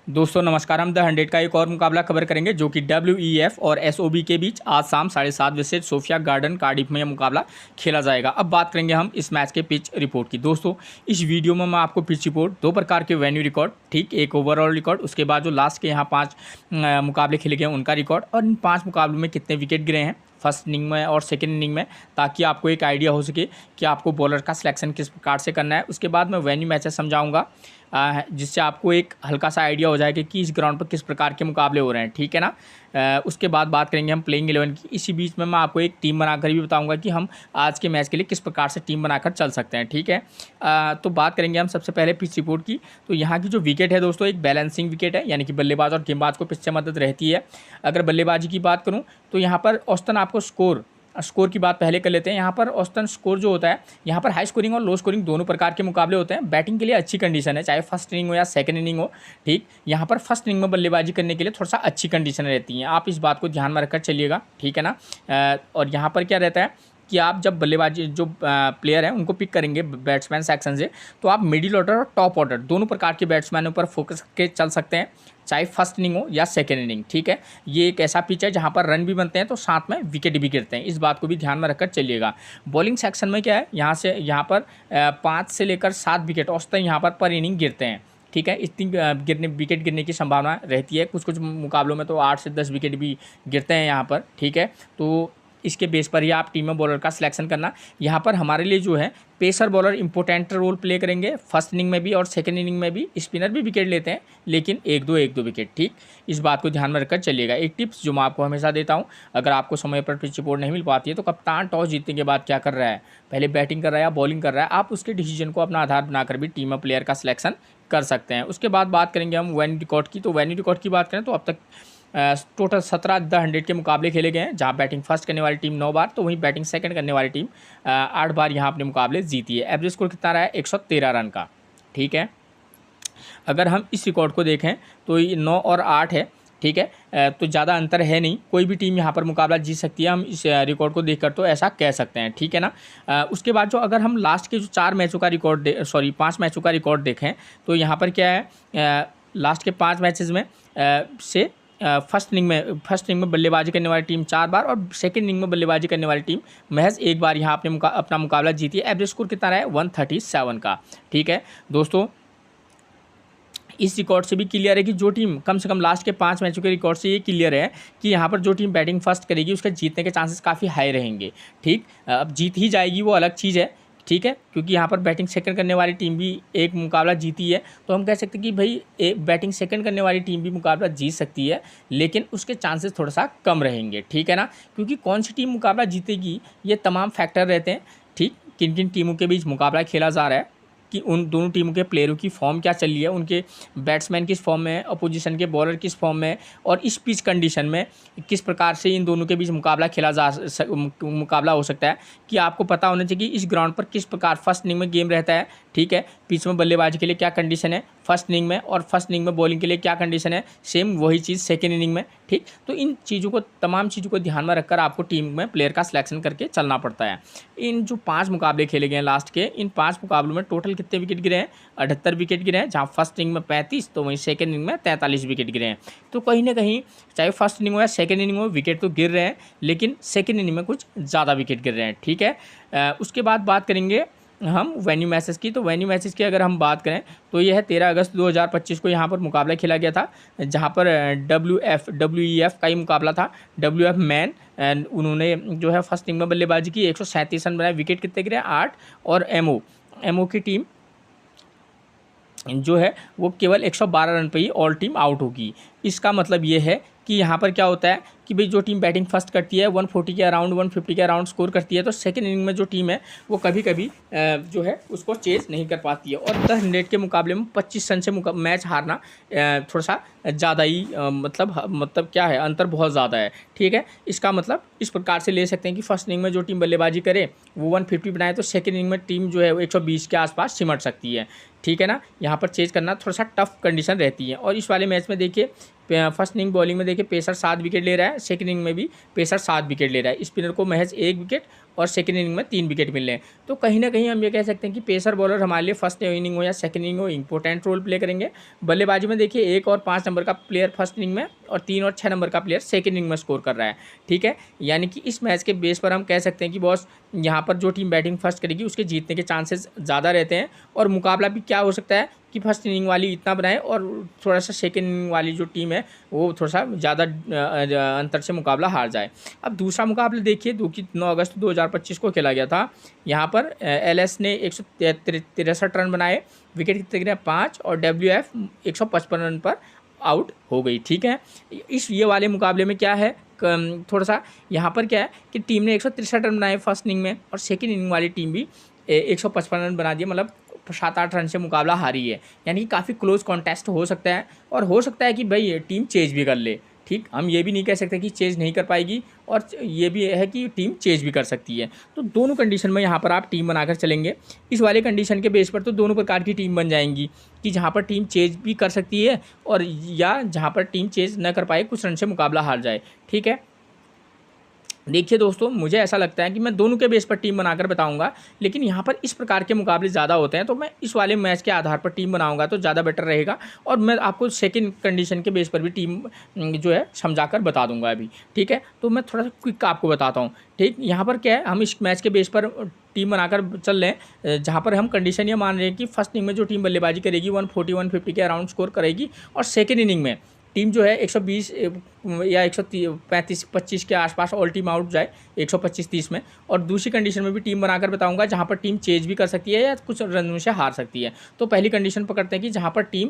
दोस्तों नमस्कार। हम द 100 का एक और मुकाबला कवर करेंगे जो कि WEF और SOB के बीच आज शाम 7:30 बजे से सोफिया गार्डन कार्डिफ में यह मुकाबला खेला जाएगा। अब बात करेंगे हम इस मैच के पिच रिपोर्ट की। दोस्तों इस वीडियो में मैं आपको पिच रिपोर्ट, दो प्रकार के वेन्यू रिकॉर्ड, ठीक, एक ओवरऑल रिकॉर्ड, उसके बाद जो लास्ट के यहाँ 5 मुकाबले खेले गए उनका रिकॉर्ड, और इन 5 मुकाबलों में कितने विकेट गिरे हैं फर्स्ट इनिंग में और सेकेंड इनिंग में, ताकि आपको एक आइडिया हो सके कि आपको बॉलर का सिलेक्शन किस प्रकार से करना है। उसके बाद मैं वेन्यू मैचेस समझाऊंगा जिससे आपको एक हल्का सा आइडिया हो जाएगा कि इस ग्राउंड पर किस प्रकार के मुकाबले हो रहे हैं, ठीक है ना। उसके बाद बात करेंगे हम प्लेइंग 11 की। इसी बीच में मैं आपको एक टीम बनाकर भी बताऊंगा कि हम आज के मैच के लिए किस प्रकार से टीम बनाकर चल सकते हैं, ठीक है। तो बात करेंगे हम सबसे पहले पिच रिपोर्ट की। तो यहाँ की जो विकेट है दोस्तों, एक बैलेंसिंग विकेट है, यानी कि बल्लेबाज और गेंदबाज को पिच से मदद रहती है। अगर बल्लेबाजी की बात करूँ तो यहाँ पर औसतन आपको स्कोर की बात पहले कर लेते हैं। यहाँ पर औसतन स्कोर जो होता है, यहाँ पर हाई स्कोरिंग और लो स्कोरिंग दोनों प्रकार के मुकाबले होते हैं। बैटिंग के लिए अच्छी कंडीशन है, चाहे फर्स्ट इनिंग हो या सेकंड इनिंग हो, ठीक। यहाँ पर फर्स्ट इनिंग में बल्लेबाजी करने के लिए थोड़ा सा अच्छी कंडीशन रहती हैं, आप इस बात को ध्यान में रखकर चलिएगा, ठीक है ना। और यहाँ पर क्या रहता है कि आप जब बल्लेबाजी जो प्लेयर हैं उनको पिक करेंगे बैट्समैन सेक्शन से, तो आप मिडिल ऑर्डर और टॉप ऑर्डर दोनों प्रकार के बैट्समैनों पर फोकस करके चल सकते हैं, चाहे फर्स्ट इनिंग हो या सेकेंड इनिंग, ठीक है। ये एक ऐसा पिच है जहाँ पर रन भी बनते हैं तो साथ में विकेट भी गिरते हैं, इस बात को भी ध्यान में रखकर चलिएगा। बॉलिंग सेक्शन में क्या है, यहाँ पर 5 से लेकर 7 विकेट औसतन यहाँ पर इनिंग गिरते हैं, ठीक है। इतनी विकेट गिरने की संभावना रहती है। कुछ मुकाबलों में तो 8 से 10 विकेट भी गिरते हैं यहाँ पर, ठीक है। तो इसके बेस पर ही आप टीम में बॉलर का सिलेक्शन करना। यहाँ पर हमारे लिए जो है pacer bowler important role play करेंगे, फर्स्ट इनिंग में भी और सेकंड इनिंग में भी। स्पिनर भी विकेट लेते हैं लेकिन एक दो विकेट, ठीक। इस बात को ध्यान में रखकर चलिएगा। एक टिप्स जो मैं आपको हमेशा देता हूँ, अगर आपको समय पर पिच रिपोर्ट नहीं मिल पाती है तो कप्तान टॉस जीतने के बाद क्या कर रहा है, पहले बैटिंग कर रहा है या बॉलिंग कर रहा है, आप उसके डिसीजन को अपना आधार बनाकर भी टीम में प्लेयर का सिलेक्शन कर सकते हैं। उसके बाद बात करेंगे हम वेन्यू रिकॉर्ड की। तो वेन्यू रिकॉर्ड की बात करें तो अब तक टोटल 17 द 100 के मुकाबले खेले गए हैं, जहां बैटिंग फर्स्ट करने वाली टीम 9 बार तो वहीं बैटिंग सेकंड करने वाली टीम 8 बार यहां अपने मुकाबले जीती है। एवरेज स्कोर कितना रहा है, 113 रन का, ठीक है। अगर हम इस रिकॉर्ड को देखें तो ये 9 और 8 है, ठीक है। तो ज़्यादा अंतर है नहीं, कोई भी टीम यहाँ पर मुकाबला जीत सकती है, हम इस रिकॉर्ड को देखकर तो ऐसा कह सकते हैं, ठीक है ना। उसके बाद जो अगर हम लास्ट के जो 4 मैचों का रिकॉर्ड 5 मैचों का रिकॉर्ड देखें तो यहाँ पर क्या है, लास्ट के 5 मैचेस में से फर्स्ट इनिंग में बल्लेबाजी करने वाली टीम 4 बार और सेकंड इनिंग में बल्लेबाजी करने वाली टीम महज 1 बार यहाँ अपना मुकाबला जीती है। एवरेज स्कोर कितना रहा है, 137 का, ठीक है। दोस्तों इस रिकॉर्ड से भी क्लियर है कि जो टीम कम से कम लास्ट के 5 मैचों के रिकॉर्ड से ये क्लियर है कि यहाँ पर जो टीम बैटिंग फर्स्ट करेगी उसके जीतने के चांसेस काफ़ी हाई रहेंगे, ठीक। अब जीत ही जाएगी वो अलग चीज़ है, ठीक है, क्योंकि यहाँ पर बैटिंग सेकंड करने वाली टीम भी एक मुकाबला जीती है, तो हम कह सकते हैं कि भाई बैटिंग सेकंड करने वाली टीम भी मुकाबला जीत सकती है, लेकिन उसके चांसेस थोड़ा सा कम रहेंगे, ठीक है ना। क्योंकि कौन सी टीम मुकाबला जीतेगी ये तमाम फैक्टर रहते हैं, ठीक। किन किन टीमों के बीच मुकाबला खेला जा रहा है, कि उन दोनों टीमों के प्लेयरों की फॉर्म क्या चल रही है, उनके बैट्समैन किस फॉर्म में है, अपोजिशन के बॉलर किस फॉर्म में है, और इस पिच कंडीशन में किस प्रकार से इन दोनों के बीच मुकाबला हो सकता है, कि आपको पता होना चाहिए कि इस ग्राउंड पर किस प्रकार फर्स्ट इनिंग में गेम रहता है, ठीक है। पिच में बल्लेबाजी के लिए क्या कंडीशन है फर्स्ट इनिंग में, और फर्स्ट इनिंग में बॉलिंग के लिए क्या कंडीशन है, सेम वही चीज़ सेकेंड इनिंग में, ठीक। तो इन चीज़ों को, तमाम चीज़ों को ध्यान में रखकर आपको टीम में प्लेयर का सिलेक्शन करके चलना पड़ता है। इन जो 5 मुकाबले खेले गए हैं लास्ट के, इन 5 मुकाबलों में टोटल कितने विकेट गिरे हैं, 78 विकेट गिरे हैं, जहाँ फर्स्ट इनिंग में 35 तो वहीं सेकेंड इनिंग में 43 विकेट गिरे हैं। तो कहीं ना कहीं चाहे फर्स्ट इनिंग हो या सेकेंड इनिंग हो विकेट तो गिर रहे हैं, लेकिन सेकेंड इनिंग में कुछ ज़्यादा विकेट गिर रहे हैं, ठीक है। उसके बाद बात करेंगे हम वेन्यू मैचेस की। तो वेन्यू मैचेस की अगर हम बात करें तो यह है 13 अगस्त 2025 को यहाँ पर मुकाबला खेला गया था, जहाँ पर WEF का ही मुकाबला था। WF मैन उन्होंने जो है फर्स्ट इनिंग में बल्लेबाजी की, 137 रन बनाए, विकेट कितने गिरे 8, और एमओ की टीम जो है वो केवल 112 रन पर ही ऑल टीम आउट होगी। इसका मतलब ये है कि यहाँ पर क्या होता है कि भाई जो टीम बैटिंग फर्स्ट करती है 140 के अराउंड 150 के अराउंड स्कोर करती है, तो सेकंड इनिंग में जो टीम है वो कभी कभी जो है उसको चेज नहीं कर पाती है। और 100 के मुकाबले में 25 रन से मैच हारना थोड़ा सा ज़्यादा ही मतलब क्या है, अंतर बहुत ज़्यादा है, ठीक है। इसका मतलब इस प्रकार से ले सकते हैं कि फर्स्ट इनिंग में जो टीम बल्लेबाजी करे वो 150 बनाए, तो सेकेंड इनिंग में टीम जो है वो 120 के आसपास सिमट सकती है, ठीक है ना। यहाँ पर चेज करना थोड़ा सा टफ कंडीशन रहती है। और इस वाले मैच में देखिए फर्स्ट इनिंग बॉलिंग में देखिए पेसर 7 विकेट ले रहा है, सेकंड इनिंग में भी पेसर 7 विकेट ले रहा है, स्पिनर को महज 1 विकेट और सेकेंड इनिंग में 3 विकेट मिल रहे हैं। तो कहीं ना कहीं हम ये कह सकते हैं कि पेसर बॉलर हमारे लिए फर्स्ट इनिंग हो या सेकंड इनिंग हो इंपॉर्टेंट रोल प्ले करेंगे। बल्लेबाजी में देखिए 1 और 5 नंबर का प्लेयर फर्स्ट इनिंग में और 3 और 6 नंबर का प्लेयर सेकंड इनिंग में स्कोर कर रहा है, ठीक है। यानी कि इस मैच के बेस पर हम कह सकते हैं कि बॉस यहाँ पर जो टीम बैटिंग फर्स्ट करेगी उसके जीतने के चांसेस ज़्यादा रहते हैं। और मुकाबला भी क्या हो सकता है कि फर्स्ट इनिंग वाली इतना बनाए और थोड़ा सा सेकेंड इनिंग वाली जो टीम है वो थोड़ा सा ज़्यादा अंतर से मुकाबला हार जाए। अब दूसरा मुकाबला देखिए जो कि 9 अगस्त 2025 को खेला गया था। यहाँ पर एलएस ने 163 रन बनाए, विकेट कितने गिरे 5 और डब्ल्यूएफ 155 रन पर आउट हो गई, ठीक है। इस ये वाले मुकाबले में क्या है थोड़ा सा यहाँ पर क्या है कि टीम ने 163 रन बनाए फर्स्ट इनिंग में और सेकेंड इनिंग वाली टीम भी 155 रन बना दिए, मतलब 7-8 रन से मुकाबला हारी है। यानी कि काफ़ी क्लोज कॉन्टेस्ट हो सकता है और हो सकता है कि भाई ये टीम चेज भी कर ले, ठीक। हम ये भी नहीं कह सकते कि चेज नहीं कर पाएगी और ये भी है कि टीम चेज भी कर सकती है। तो दोनों कंडीशन में यहाँ पर आप टीम बनाकर चलेंगे। इस वाले कंडीशन के बेस पर तो दोनों प्रकार की टीम बन जाएंगी कि जहाँ पर टीम चेज भी कर सकती है और या जहाँ पर टीम चेज न कर पाए, कुछ रन से मुकाबला हार जाए, ठीक है। देखिए दोस्तों, मुझे ऐसा लगता है कि मैं दोनों के बेस पर टीम बनाकर बताऊंगा, लेकिन यहाँ पर इस प्रकार के मुकाबले ज़्यादा होते हैं तो मैं इस वाले मैच के आधार पर टीम बनाऊंगा तो ज़्यादा बेटर रहेगा। और मैं आपको सेकंड कंडीशन के बेस पर भी टीम जो है समझाकर बता दूंगा अभी, ठीक है। तो मैं थोड़ा सा क्विक आपको बताता हूँ, ठीक। यहाँ पर क्या है, हम इस मैच के बेस पर टीम बनाकर चल रहे हैं जहाँ पर हम कंडीशन ये मान रहे हैं कि फर्स्ट इनिंग में जो टीम बल्लेबाजी करेगी 140-150 के अराउंड स्कोर करेगी और सेकेंड इनिंग में टीम जो है 120 या 135-25 के आसपास ऑल टीम आउट जाए 125-30 में। और दूसरी कंडीशन में भी टीम बनाकर बताऊंगा जहां पर टीम चेज भी कर सकती है या कुछ रनों से हार सकती है। तो पहली कंडीशन पकड़ते हैं कि जहां पर टीम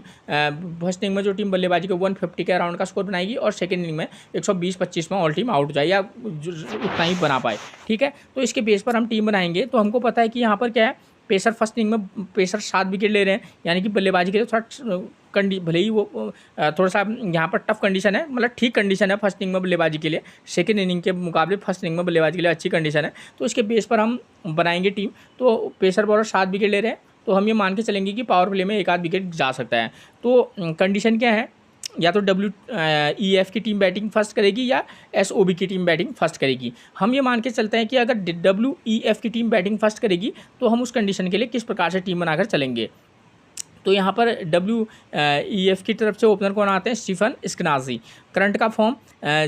फर्स्ट इनिंग में जो टीम बल्लेबाजी को 150 के अराउंड का स्कोर बनाएगी और सेकेंड इनिंग में 120-25 में ऑल टीम आउट जाए या उतना ही बना पाए, ठीक है। तो इसके बेस पर हम टीम बनाएंगे। तो हमको पता है कि यहाँ पर क्या है, पेसर फर्स्ट इनिंग में पेसर 7 विकेट ले रहे हैं, यानी कि बल्लेबाजी के लिए थोड़ा भले ही वो थोड़ा सा यहाँ पर टफ कंडीशन है, मतलब ठीक कंडीशन है फर्स्ट इनिंग में बल्लेबाजी के लिए, सेकेंड इनिंग के मुकाबले फर्स्ट इनिंग में बल्लेबाजी के लिए अच्छी कंडीशन है। तो इसके बेस पर हम बनाएंगे टीम। तो पेसर बॉलर 7 विकेट ले रहे हैं तो हम ये मान के चलेंगे कि पावर प्ले में 1-8 विकेट जा सकता है। तो कंडीशन क्या है, या तो WEF की टीम बैटिंग फर्स्ट करेगी या SOB की टीम बैटिंग फर्स्ट करेगी। हम ये मान के चलते हैं कि अगर WEF की टीम बैटिंग फर्स्ट करेगी तो हम उस कंडीशन के लिए किस प्रकार से टीम बनाकर चलेंगे। तो यहाँ पर WEF की तरफ से ओपनर कौन आते हैं, स्टीफन स्किनाजी। करंट का फॉर्म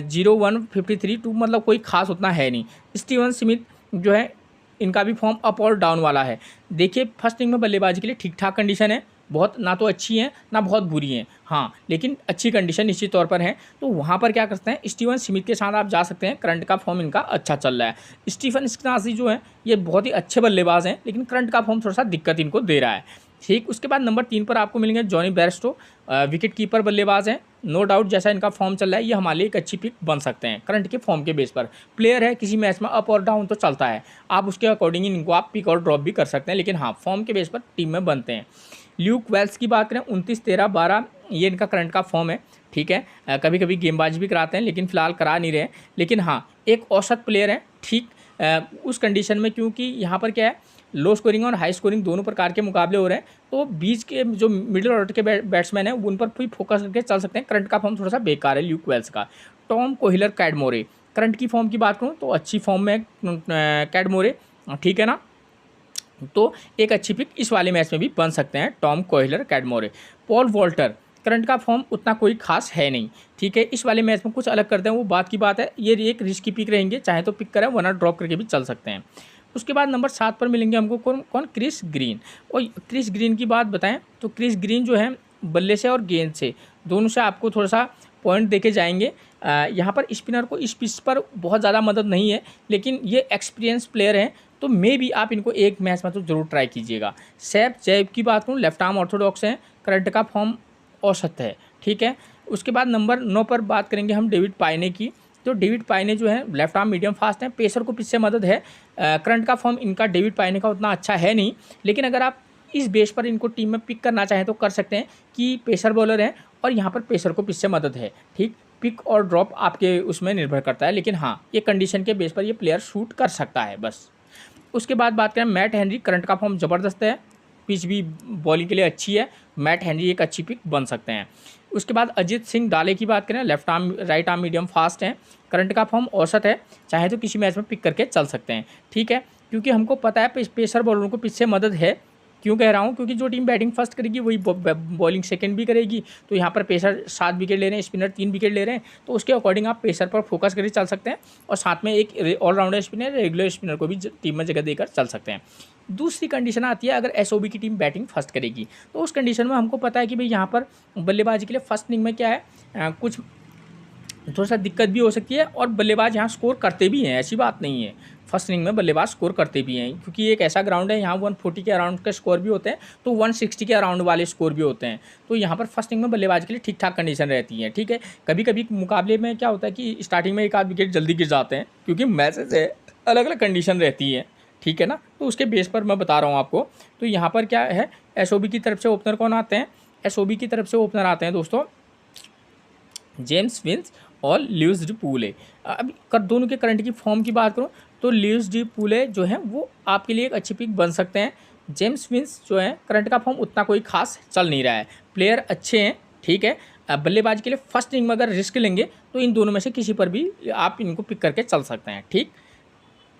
0-153 मतलब कोई खास उतना है नहीं। स्टीवन स्मिथ जो है इनका भी फॉर्म अप और डाउन वाला है। देखिए फर्स्ट इनिंग में बल्लेबाजी के लिए ठीक ठाक कंडीशन है, बहुत ना तो अच्छी हैं ना बहुत बुरी हैं, हाँ लेकिन अच्छी कंडीशन निश्चित तौर पर है। तो वहाँ पर क्या करते हैं, स्टीवन स्मिथ के साथ आप जा सकते हैं। करंट का फॉर्म इनका अच्छा चल रहा है। स्टीफन स्किनाजी जो है ये बहुत ही अच्छे बल्लेबाज हैं, लेकिन करंट का फॉर्म थोड़ा सा दिक्कत इनको दे रहा है, ठीक। उसके बाद नंबर 3 पर आपको मिलेंगे जॉनी बेयरस्टो, विकेट कीपर बल्लेबाज हैं। नो डाउट जैसा इनका फॉर्म चल रहा है ये हमारे लिए एक अच्छी पिक बन सकते हैं करंट के फॉर्म के बेस पर। प्लेयर है, किसी मैच में अप और डाउन तो चलता है, आप उसके अकॉर्डिंग इनको आप पिक और ड्रॉप भी कर सकते हैं, लेकिन हाँ फॉर्म के बेस पर टीम में बनते हैं। ल्यूक वेल्स की बात करें 29-13-12 ये इनका करंट का फॉर्म है, ठीक है। कभी कभी गेंदबाजी भी कराते हैं लेकिन फिलहाल करा नहीं रहे, लेकिन हाँ एक औसत प्लेयर है, ठीक। उस कंडीशन में क्योंकि यहाँ पर क्या है, लो स्कोरिंग और हाई स्कोरिंग दोनों प्रकार के मुकाबले हो रहे हैं, तो बीच के जो मिडिल ऑर्डर के बैट्समैन हैं उन पर भी फोकस करके चल सकते हैं। करंट का फॉर्म थोड़ा सा बेकार है ल्यूक वेल्स का। टॉम कोहिलर कैडमोरे, करंट की फॉर्म की बात करूँ तो अच्छी फॉर्म में कैडमोरे, ठीक है ना। तो एक अच्छी पिक इस वाले मैच में भी बन सकते हैं टॉम कोहिलर कैडमोरे। पॉल वॉल्टर, करंट का फॉर्म उतना कोई खास है नहीं, ठीक है। इस वाले मैच में कुछ अलग करते हैं वो बात की बात है, ये एक रिस्की पिक रहेंगे, चाहे तो पिक करें वरना ड्रॉप करके भी चल सकते हैं। उसके बाद नंबर 7 पर मिलेंगे हमको कौन क्रिस ग्रीन। और क्रिस ग्रीन की बात बताएं तो क्रिस ग्रीन जो है बल्ले से और गेंद से दोनों से आपको थोड़ा सा पॉइंट देके जाएंगे। यहाँ पर स्पिनर को इस पिच पर बहुत ज़्यादा मदद नहीं है, लेकिन ये एक्सपीरियंस प्लेयर हैं तो मे भी आप इनको एक मैच में तो ज़रूर ट्राई कीजिएगा। सैफ जैब की बात करूँ लेफ्ट आर्म ऑर्थोडॉक्स हैं, करंट का फॉर्म औसत है, ठीक है। उसके बाद नंबर 9 पर बात करेंगे हम डेविड पाइने की। तो डेविड पाइने जो है लेफ्ट आर्म मीडियम फास्ट हैं, पेसर को पिच से मदद है। करंट का फॉर्म इनका डेविड पाइने का उतना अच्छा है नहीं, लेकिन अगर आप इस बेस पर इनको टीम में पिक करना चाहें तो कर सकते हैं कि पेसर बॉलर हैं और यहाँ पर पेसर को पिच से मदद है, ठीक। पिक और ड्रॉप आपके उसमें निर्भर करता है, लेकिन हाँ ये कंडीशन के बेस पर ये प्लेयर शूट कर सकता है बस। उसके बाद बात करें मैट हेनरी, करंट का फॉर्म ज़बरदस्त है, पिच भी बॉलिंग के लिए अच्छी है, मैट हेनरी एक अच्छी पिक बन सकते हैं। उसके बाद अजित सिंह डाले की बात करें, left arm right arm medium fast हैं, करंट का फॉर्म औसत है, चाहे तो किसी मैच में पिक करके चल सकते हैं। ठीक है, क्योंकि हमको पता है पेसर बॉलरों को पिच से मदद है। क्यों कह रहा हूँ, क्योंकि जो टीम बैटिंग फर्स्ट करेगी वही बॉलिंग सेकंड भी करेगी। तो यहाँ पर पेसर 7 विकेट ले रहे हैं, स्पिनर 3 विकेट ले रहे हैं, तो उसके अकॉर्डिंग आप पेसर पर फोकस करके चल सकते हैं और साथ में एक ऑलराउंडर स्पिनर, रेगुलर स्पिनर को भी टीम में जगह देकर चल सकते हैं। दूसरी कंडीशन आती है अगर एसओबी की टीम बैटिंग फर्स्ट करेगी, तो उस कंडीशन में हमको पता है कि भाई यहाँ पर बल्लेबाजी के लिए फर्स्ट इनिंग में क्या है, कुछ थोड़ा सा दिक्कत भी हो सकती है और बल्लेबाज यहाँ स्कोर करते भी हैं, ऐसी बात नहीं है। फर्स्ट इनिंग में बल्लेबाज स्कोर करते भी हैं, क्योंकि एक ऐसा ग्राउंड है यहाँ 140 के अराउंड के स्कोर भी होते हैं, तो 160 के अराउंड वाले स्कोर भी होते हैं। तो यहाँ पर फर्स्ट इनिंग में बल्लेबाज के लिए ठीक ठाक कंडीशन रहती है। ठीक है, कभी कभी मुकाबले में क्या होता है कि स्टार्टिंग में एक आध विकेट जल्दी गिर जाते हैं, क्योंकि मैचेस है, अलग अलग कंडीशन रहती है। ठीक है ना, तो उसके बेस पर मैं बता रहा हूँ आपको। तो यहाँ पर क्या है, एसओबी की तरफ से ओपनर कौन आते हैं, एसओबी की तरफ से ओपनर आते हैं दोस्तों जेम्स विंस और ल्यूइस डी पूले। अब दोनों के करंट की फॉर्म की बात करूं तो ल्यूइस डी पूले जो है वो आपके लिए एक अच्छी पिक बन सकते हैं। जेम्स विंस जो है करंट का फॉर्म उतना कोई खास चल नहीं रहा है, प्लेयर अच्छे हैं। ठीक है, बल्लेबाजी के लिए फर्स्ट इनिंग में अगर रिस्क लेंगे तो इन दोनों में से किसी पर भी आप इनको पिक करके चल सकते हैं। ठीक,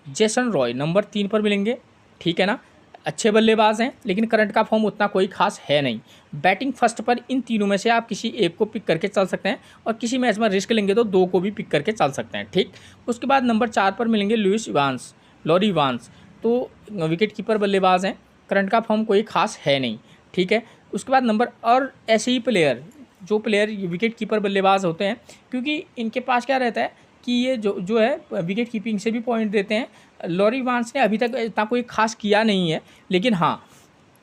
जेसन रॉय नंबर 3 पर मिलेंगे। ठीक है ना, अच्छे बल्लेबाज हैं लेकिन करंट का फॉर्म उतना कोई खास है नहीं। बैटिंग फर्स्ट पर इन तीनों में से आप किसी एक को पिक करके चल सकते हैं और किसी मैच में रिस्क लेंगे तो 2 को भी पिक करके चल सकते हैं। ठीक, उसके बाद नंबर 4 पर मिलेंगे लॉरी इवांस। तो विकेट कीपर बल्लेबाज हैं, करंट का फॉर्म कोई खास है नहीं। ठीक है, उसके बाद नंबर और ऐसे ही प्लेयर जो प्लेयर विकेट कीपर बल्लेबाज होते हैं, क्योंकि इनके पास क्या रहता है कि ये जो है विकेट कीपिंग से भी पॉइंट देते हैं। लॉरी इवांस ने अभी तक इतना कोई खास किया नहीं है, लेकिन हाँ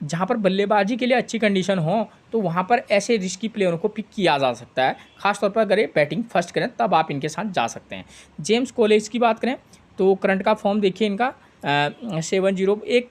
जहाँ पर बल्लेबाजी के लिए अच्छी कंडीशन हो तो वहाँ पर ऐसे रिस्की प्लेयरों को पिक किया जा सकता है, खासतौर पर अगर ये बैटिंग फर्स्ट करें तब आप इनके साथ जा सकते हैं। जेम्स कॉलेज की बात करें तो करंट का फॉर्म देखिए इनका 7-0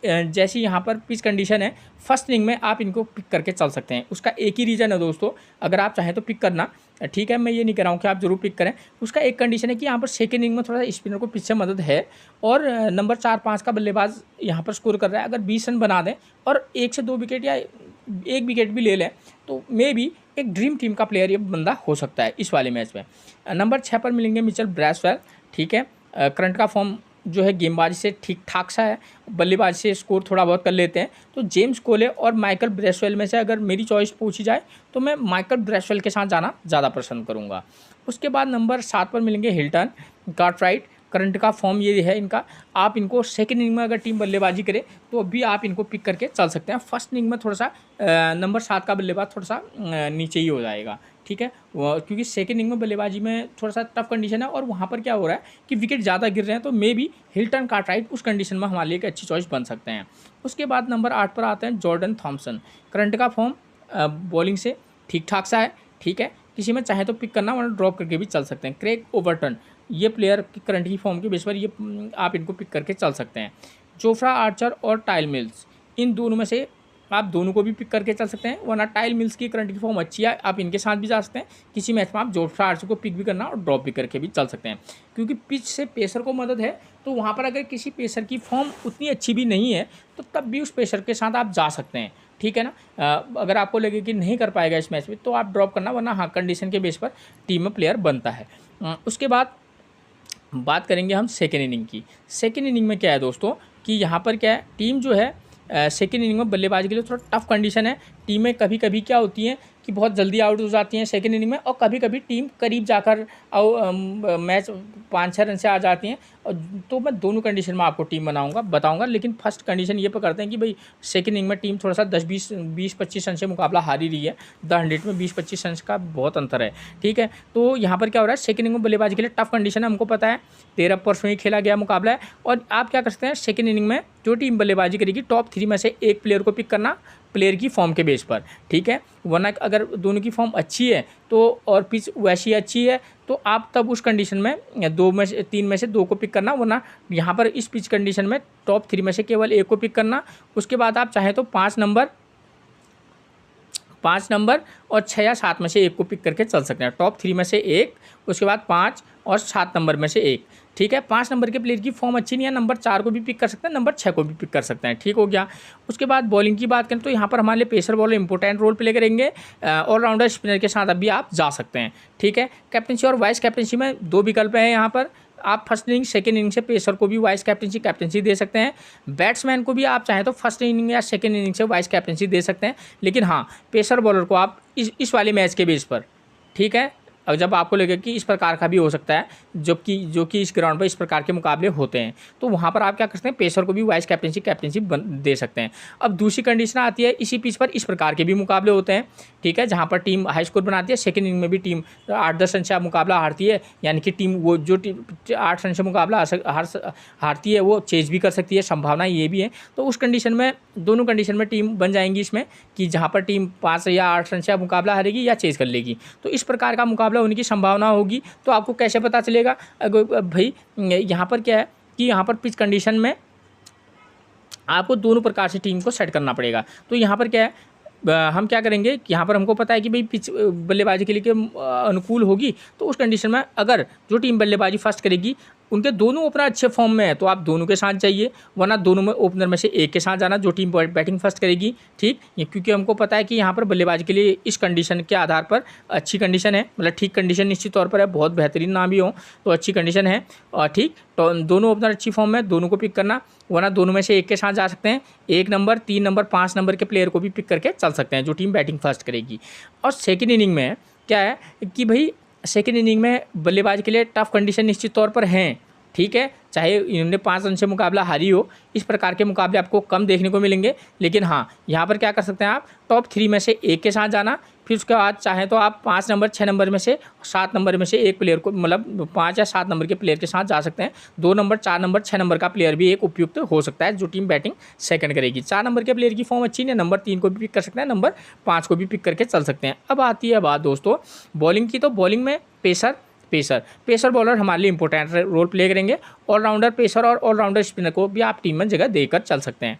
जैसी यहाँ पर पिच कंडीशन है, फर्स्ट इनिंग में आप इनको पिक करके चल सकते हैं। उसका एक ही रीज़न है दोस्तों, अगर आप चाहें तो पिक करना। ठीक है, मैं ये नहीं कह रहा हूँ कि आप जरूर पिक करें। उसका एक कंडीशन है कि यहाँ पर सेकेंड इनिंग में थोड़ा सा स्पिनर को पिच से मदद है और नंबर 4-5 का बल्लेबाज यहाँ पर स्कोर कर रहा है। अगर 20 रन बना दें और 1 से 2 विकेट या 1 विकेट भी ले लें तो मे भी एक ड्रीम टीम का प्लेयर ये बंदा हो सकता है इस वाले मैच में। नंबर 6 पर मिलेंगे मिचेल ब्रैसवेल। ठीक है, करंट का फॉर्म जो है गेंदबाजी से ठीक ठाक सा है, बल्लेबाजी से स्कोर थोड़ा बहुत कर लेते हैं। तो जेम्स कोले और माइकल ब्रेसवेल में से अगर मेरी चॉइस पूछी जाए तो मैं माइकल ब्रेसवेल के साथ जाना ज़्यादा पसंद करूँगा। उसके बाद नंबर 7 पर मिलेंगे हिल्टन कार्टराइट। करंट का फॉर्म ये है इनका, आप इनको सेकेंड इनिंग में अगर टीम बल्लेबाजी करे तो अभी आप इनको पिक करके चल सकते हैं। फर्स्ट इनिंग में थोड़ा सा नंबर 7 का बल्लेबाज थोड़ा सा नीचे ही हो जाएगा। ठीक है, क्योंकि सेकेंड इनिंग में बल्लेबाजी में थोड़ा सा टफ कंडीशन है और वहाँ पर क्या हो रहा है कि विकेट ज़्यादा गिर रहे हैं, तो मे बी हिल्टन कार्टराइट उस कंडीशन में हमारे लिए एक अच्छी चॉइस बन सकते हैं। उसके बाद नंबर 8 पर आते हैं जॉर्डन थॉम्सन। करंट का फॉर्म बॉलिंग से ठीक ठाक सा है। ठीक है, किसी में चाहे तो पिक करना वरना ड्रॉप करके भी चल सकते हैं। क्रेग ओवरटन, ये प्लेयर की करंट की फॉर्म के बेस पर ये आप इनको पिक करके चल सकते हैं। जोफ्रा आर्चर और टाइल मिल्स, इन दोनों में से आप दोनों को भी पिक करके चल सकते हैं, वरना टाइल मिल्स की करंट की फॉर्म अच्छी है, आप इनके साथ भी जा सकते हैं। किसी मैच में आप जोफ्रा आर्चर को पिक भी करना और ड्रॉप भी करके भी चल सकते हैं, क्योंकि पिच से पेसर को मदद है। तो वहाँ पर अगर किसी पेसर की फॉर्म उतनी अच्छी भी नहीं है तो तब भी उस पेसर के साथ आप जा सकते हैं। ठीक है ना, अगर आपको लगे कि नहीं कर पाएगा इस मैच में तो आप ड्रॉप करना, वरना हाँ कंडीशन के बेस पर टीम में प्लेयर बनता है। उसके बाद बात करेंगे हम सेकेंड इनिंग की। सेकेंड इनिंग में क्या है दोस्तों कि यहाँ पर क्या है, टीम जो है सेकेंड इनिंग में बल्लेबाजी के लिए थोड़ा टफ कंडीशन है। टीमें कभी कभी क्या होती हैं कि बहुत जल्दी आउट हो जाती हैं सेकेंड इनिंग में, और कभी कभी टीम करीब जाकर मैच 5-6 रन से आ जाती हैं। और तो मैं दोनों कंडीशन में आपको टीम बताऊंगा, लेकिन फर्स्ट कंडीशन ये पकड़ते हैं कि भाई सेकेंड इनिंग में टीम थोड़ा सा 20-25 रन से मुकाबला हारी रही है। द 100 में 20-25 रन का बहुत अंतर है। ठीक है, तो यहाँ पर क्या हो रहा है, सेकेंड इनिंग में बल्लेबाजी के लिए टफ कंडीशन है, हमको पता है। 13 परसों ही खेला गया मुकाबला है, और आप क्या कर सकते हैं, सेकेंड इनिंग में जो टीम बल्लेबाजी करेगी टॉप 3 में से एक प्लेयर को पिक करना, प्लेयर की फॉर्म के बेस पर। ठीक है, वरना अगर दोनों की फॉर्म अच्छी है तो और पिच वैसी अच्छी है तो आप तब उस कंडीशन में 3 में से 2 को पिक करना, वरना यहाँ पर इस पिच कंडीशन में टॉप 3 में से केवल एक को पिक करना। उसके बाद आप चाहें तो 5 नंबर और 6 या 7 में से एक को पिक करके चल सकते हैं। टॉप 3 में से एक, उसके बाद 5 और 7 नंबर में से एक। ठीक है। 5 नंबर के प्लेयर की फॉर्म अच्छी नहीं है, नंबर 4 को भी पिक कर सकते हैं, नंबर 6 को भी पिक कर सकते हैं। ठीक हो गया। उसके बाद बॉलिंग की बात करें तो यहाँ पर हमारे लिए pacer bowler important role play करेंगे। ऑलराउंडर स्पिनर के साथ अभी आप जा सकते हैं। ठीक है। कैप्टनसी और वाइस कैप्टनसी में 2 विकल्प हैं यहाँ पर। आप फर्स्ट इनिंग सेकेंड इनिंग से पेसर को भी वाइस कैप्टनसी दे सकते हैं। बैट्समैन को भी आप चाहें तो फर्स्ट इनिंग या सेकेंड इनिंग से वाइस कैप्टनसी दे सकते हैं। लेकिन हाँ, पेसर बॉलर को आप इस वाले मैच के बेस पर, ठीक है, और जब आपको लगे कि इस प्रकार का भी हो सकता है, जो कि इस ग्राउंड पर इस प्रकार के मुकाबले होते हैं, तो वहाँ पर आप क्या कर सकते हैं, पेसर को भी वाइस कैप्टनसी दे सकते हैं। अब दूसरी कंडीशन आती है, इसी पिच पर इस प्रकार के भी मुकाबले होते हैं। ठीक है। जहाँ पर टीम हाई स्कोर बनाती है, सेकेंड इनिंग में भी टीम 8-10 रन से मुकाबला हारती है, यानी कि टीम वो जो टीम 8 रन से मुकाबला हारती है वो चेज भी कर सकती है, संभावना ये भी है। तो उस कंडीशन में, दोनों कंडीशन में टीम बन जाएंगी इसमें, कि जहाँ पर टीम 5 या 8 रन से मुकाबला हारेगी या चेज कर लेगी। तो इस प्रकार का मुकाबला होने की संभावना होगी। तो आपको कैसे पता चलेगा भाई, यहाँ पर क्या है कि यहाँ पर पिच कंडीशन में आपको दोनों प्रकार से टीम को सेट करना पड़ेगा। तो यहाँ पर क्या है, हम क्या करेंगे कि यहाँ पर हमको पता है कि भाई पिच बल्लेबाजी के लिए अनुकूल होगी। तो उस कंडीशन में अगर जो टीम बल्लेबाजी फर्स्ट करेगी उनके दोनों ओपनर अच्छे फॉर्म में है तो आप दोनों के साथ जाइए, वरना दोनों में ओपनर में से एक के साथ जाना, जो टीम बैटिंग फर्स्ट करेगी। ठीक, क्योंकि हमको पता है कि यहाँ पर बल्लेबाजी के लिए इस कंडीशन के आधार पर अच्छी कंडीशन है, मतलब ठीक कंडीशन निश्चित तौर पर है, बहुत बेहतरीन ना भी हो तो अच्छी कंडीशन है। और ठीक, तो दोनों ओपनर अच्छी फॉर्म में, दोनों को पिक करना, वरना दोनों में से एक के साथ जा सकते हैं। 1 नंबर, 3 नंबर, 5 नंबर के प्लेयर को भी पिक करके चल सकते हैं, जो टीम बैटिंग फर्स्ट करेगी। और सेकेंड इनिंग में क्या है कि भाई, सेकेंड इनिंग में बल्लेबाजी के लिए टफ कंडीशन निश्चित तौर पर हैं। ठीक है, चाहे इन्होंने 5 रन से मुकाबला हारी हो, इस प्रकार के मुकाबले आपको कम देखने को मिलेंगे। लेकिन हाँ, यहाँ पर क्या कर सकते हैं आप, टॉप 3 में से एक के साथ जाना, फिर उसके बाद चाहें तो आप 5 नंबर, 6 नंबर में से, 7 नंबर में से एक प्लेयर को, मतलब 5 या 7 नंबर के प्लेयर के साथ जा सकते हैं। 2 नंबर, 4 नंबर, 6 नंबर का प्लेयर भी एक उपयुक्त हो सकता है, जो टीम बैटिंग सेकंड करेगी। 4 नंबर के प्लेयर की फॉर्म अच्छी नहीं है, नंबर 3 को भी पिक कर सकते हैं, नंबर 5 को भी पिक करके चल सकते हैं। अब आती है बात दोस्तों बॉलिंग की। तो बॉलिंग में पेसर बॉलर हमारे लिए इंपॉर्टेंट रोल प्ले करेंगे। ऑलराउंडर पेसर और ऑलराउंडर स्पिनर को भी आप टीम में जगह देकर चल सकते हैं।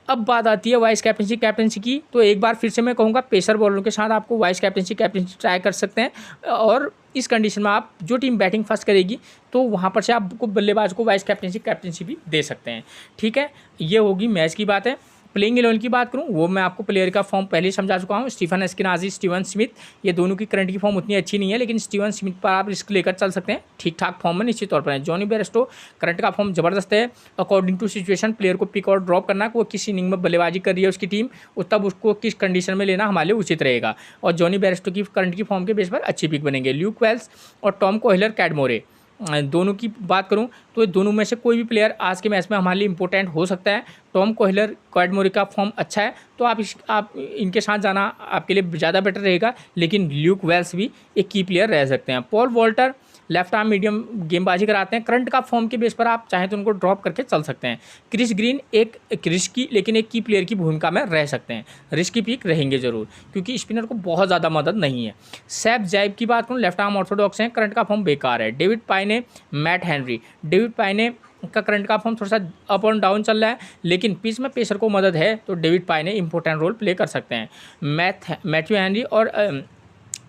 अब बात आती है वाइस कैप्टनसी की। तो एक बार फिर से मैं कहूँगा, पेसर बॉलरों के साथ आपको वाइस कैप्टनसी ट्राई कर सकते हैं। और इस कंडीशन में आप, जो टीम बैटिंग फर्स्ट करेगी तो वहाँ पर से आपको बल्लेबाज को वाइस कैप्टनसी भी दे सकते हैं। ठीक है, ये होगी मैच की बात है। प्लेइंग 11 की बात करूं, वो मैं आपको प्लेयर का फॉर्म पहले ही समझा चुका हूं। स्टीफन एस्किनाजी, स्टीवन स्मिथ, ये दोनों की करंट की फॉर्म उतनी अच्छी नहीं है, लेकिन स्टीवन स्मिथ पर आप रिस्क लेकर चल सकते हैं, ठीक ठाक फॉर्म में निश्चित तौर पर है। जॉनी बेयरस्टो करंट का फॉर्म जबरदस्त है। अकॉर्डिंग टू सिचुएशन प्लेयर को पिक और ड्रॉप करना, वो किस इनिंग में बल्लेबाजी कर रही है उसकी टीम, तब उसको किस कंडीशन में लेना हमारे लिए उचित रहेगा। और जॉनी बेयरस्टो की करंट की फॉर्म के बेस पर अच्छी पिक बनेंगे। ल्यूक वेल्स और टॉम कोहलर, कैडमोरे, दोनों की बात करूं तो दोनों में से कोई भी प्लेयर आज के मैच में हमारे लिए इंपॉर्टेंट हो सकता है। टॉम कोहलर, कैडमोरे का फॉर्म अच्छा है तो आप इनके साथ जाना आपके लिए ज़्यादा बेटर रहेगा। लेकिन ल्यूक वेल्स भी एक की प्लेयर रह सकते हैं। Paul Walter left arm medium गेंदबाजी कराते हैं, करंट का फॉर्म के बेस पर आप चाहें तो उनको ड्रॉप करके चल सकते हैं। क्रिस ग्रीन एक रिस्की लेकिन एक की प्लेयर की भूमिका में रह सकते हैं, रिस्की पिक रहेंगे जरूर, क्योंकि स्पिनर को बहुत ज़्यादा मदद नहीं है। सैफ जैब की बात करूँ, लेफ्ट आर्म ऑर्थोडॉक्स हैं, करंट का फॉर्म बेकार है। डेविड पाइने, मैट हेनरी, डेविड पाइने का करंट का फॉर्म थोड़ा सा अप एंड डाउन चल रहा है, लेकिन पिच में पेसर को मदद है तो डेविड पाइने इंपॉर्टेंट रोल प्ले कर सकते हैं। मैथ्यू हेनरी और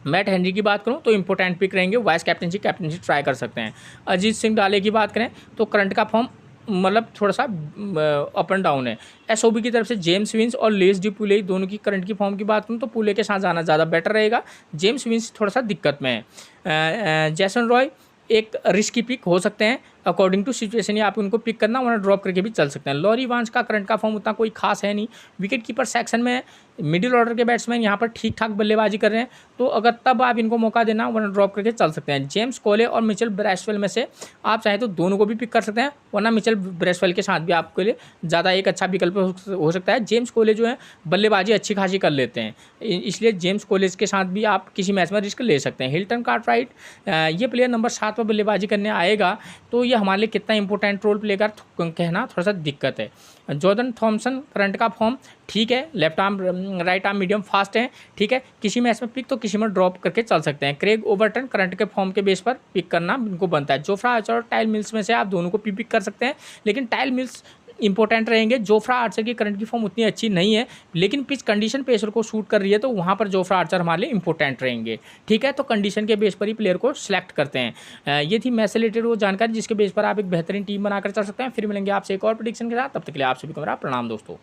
मैट हेनरी की बात करूं तो इंपॉर्टेंट पिक रहेंगे, वाइस कैप्टनसी ट्राई कर सकते हैं। अजीत सिंह डाले की बात करें तो करंट का फॉर्म मतलब थोड़ा सा अप एंड डाउन है। एसओबी की तरफ से जेम्स विंस और लेस डी पुले, दोनों की करंट की फॉर्म की बात करूं तो पुले के साथ जाना ज़्यादा बेटर रहेगा। जेम्स विंस थोड़ा सा दिक्कत में है। जैसन रॉय एक रिस्की पिक हो सकते हैं, अकॉर्डिंग टू सिचुएशन ही आप उनको पिक करना, वरना ड्रॉप करके भी चल सकते हैं। लॉरी वांस का करंट का फॉर्म उतना कोई खास है नहीं। विकेट कीपर सेक्शन में मिडिल ऑर्डर के बैट्समैन यहाँ पर ठीक ठाक बल्लेबाजी कर रहे हैं, तो अगर तब आप इनको मौका देना, वरना ड्रॉप करके चल सकते हैं। जेम्स कोले और मिचेल ब्रेसवेल में से आप चाहें तो दोनों को भी पिक कर सकते हैं, वरना मिचेल ब्रेसवेल के साथ भी आपके लिए ज़्यादा एक अच्छा विकल्प हो सकता है। जेम्स कोले जो है बल्लेबाजी अच्छी खासी कर लेते हैं, इसलिए जेम्स कोले के साथ भी आप किसी मैच में रिस्क ले सकते हैं। हिल्टन कार्टराइट, ये प्लेयर नंबर 7 पर बल्लेबाजी करने आएगा, तो ये हमारे लिए कितना इंपॉर्टेंट रोल प्ले कर कहना थोड़ा सा दिक्कत है। जॉर्डन थॉमसन करंट का फॉर्म ठीक है, left arm right arm medium fast है, ठीक है, किसी मैच में पिक तो किसी में ड्रॉप करके चल सकते हैं। क्रेग ओवरटन करंट के फॉर्म के बेस पर पिक करना इनको बनता है। जोफ्रा आर्चर और टाइल मिल्स में से आप दोनों को पिक कर सकते हैं, लेकिन टाइल मिल्स इंपॉर्टेंट रहेंगे। जोफ्रा आर्चर की करंट की फॉर्म उतनी अच्छी नहीं है, लेकिन पिच कंडीशन पेसर को शूट कर रही है, तो वहाँ पर जोफ्रा आर्चर हमारे लिए इंपॉर्टेंट रहेंगे। ठीक है, तो कंडीशन के बेस पर ही प्लेयर को सिलेक्ट करते हैं। ये थी मैच से रिलेटेड वो जानकारी जिसके बेस पर आप एक बेहतरीन टीम बनाकर चल सकते हैं। फिर मिलेंगे आपसे एक और प्रेडिक्शन के साथ, तब तक के लिए आप सभी को मेरा प्रणाम दोस्तों।